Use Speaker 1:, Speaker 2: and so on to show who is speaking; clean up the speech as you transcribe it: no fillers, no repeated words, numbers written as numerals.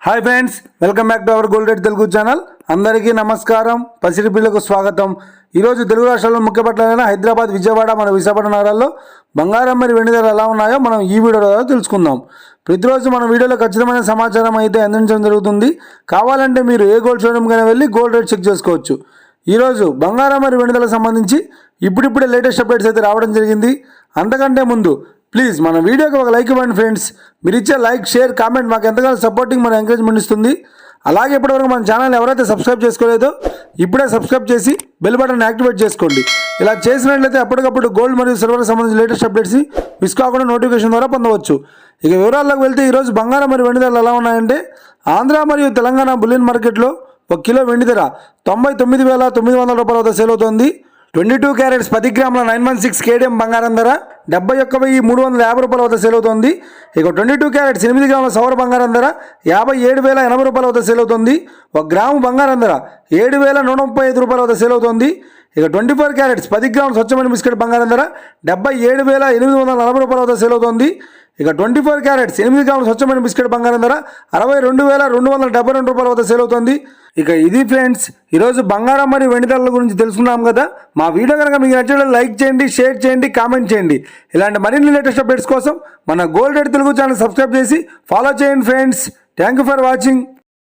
Speaker 1: Hi friends, welcome back to our gold rate Telugu channel. అందరికీ నమస్కారం. పసిడి పిల్లకు స్వాగతం. ఈరోజు తెలుగు రాష్ట్రాల్లో ముఖ్య పట్టణాలైన హైదరాబాద్, విజయవాడ, మన విశాఖపట్నం నగరాల్లో బంగారం మరియు వెండి ధరలు ఎలా ఉన్నాయో మనం ఈ వీడియో ద్వారా తెలుసుకుందాం. ప్రతిరోజు మన వీడియోలో ఖచ్చితమైన సమాచారం అయితే అందించడం జరుగుతుంది. కావాలంటే మీరు ఏ గోల్డ్ షోరూమ్కైనా వెళ్ళి గోల్డ్ రేట్ చెక్ చేసుకోవచ్చు. ఈరోజు బంగారం మరియు వెండి ధరలకు సంబంధించి ఇప్పుడిప్పుడే లేటెస్ట్ అప్డేట్స్ అయితే రావడం జరిగింది. అంతకంటే ముందు ప్లీజ్ మన వీడియోకి ఒక లైక్ ఇవ్వండి ఫ్రెండ్స్. మీరు ఇచ్చే లైక్, షేర్, కామెంట్ మాకు ఎంతగానో సపోర్టింగ్, మన ఎంకరేజ్మెంట్ ఇస్తుంది. అలాగే ఇప్పటివరకు మన ఛానల్ ఎవరైతే సబ్స్క్రైబ్ చేసుకోలేదో ఇప్పుడే సబ్స్క్రైబ్ చేసి బెల్ బటన్ యాక్టివేట్ చేసుకోండి. ఇలా చేసినట్లయితే అప్పటికప్పుడు గోల్డ్ మరియు సిల్వర్కి సంబంధించిన లేటెస్ట్ అప్డేట్స్ని మిస్ కాకుండా నోటిఫికేషన్ ద్వారా పొందవచ్చు. ఇక వివరాల్లోకి వెళ్తే ఈరోజు బంగారం మరియు వెండి ధరలు ఎలా ఉన్నాయంటే, ఆంధ్ర మరియు తెలంగాణ బులియన్ మార్కెట్లో 1 కిలో వెండి ధర 99,900 రూపాయల వద్ద సేల్ అవుతోంది. 22 క్యారెట్స్ 10 గ్రాముల 916 కేడిఎం బంగారం ధర 71,350 రూపాయల వద్ద సేల్ అవుతుంది. ఇక 22 క్యారెట్స్ 8 గ్రాముల సౌర బంగారం ధర 57,080 రూపాయల వద్ద సేల్ అవుతుంది. 1 గ్రాము బంగారం ధర 7,135 రూపాయల వద్ద సేల్ అవుతుంది. ఇక 24 క్యారెట్స్ 10 గ్రాముల స్వచ్ఛమైన బిస్కెట్ బంగారం ధర 77,840 రూపాయల వద్ద సేల్ అవుతుంది. ఇక 24 క్యారెట్స్ 8 గ్రాముల స్వచ్ఛమైన బిస్కెట్ బంగారం ధర 62,272 రూపాయల వద్ద సేల్ అవుతుంది. ఇక ఇది ఫ్రెండ్స్, ఈరోజు బంగారం మరియు వెండి ధరల గురించి తెలుసుకున్నాం కదా. మా వీడియో కనుక మీకు నచ్చినట్లయితే లైక్ చేయండి, షేర్ చేయండి, కామెంట్ చేయండి. ఇలాంటి మరిన్ని లేటెస్ట్ అప్డేట్స్ కోసం మన gold rate Telugu channel subscribe చేసి ఫాలో చేయండి friends. Thank you for watching.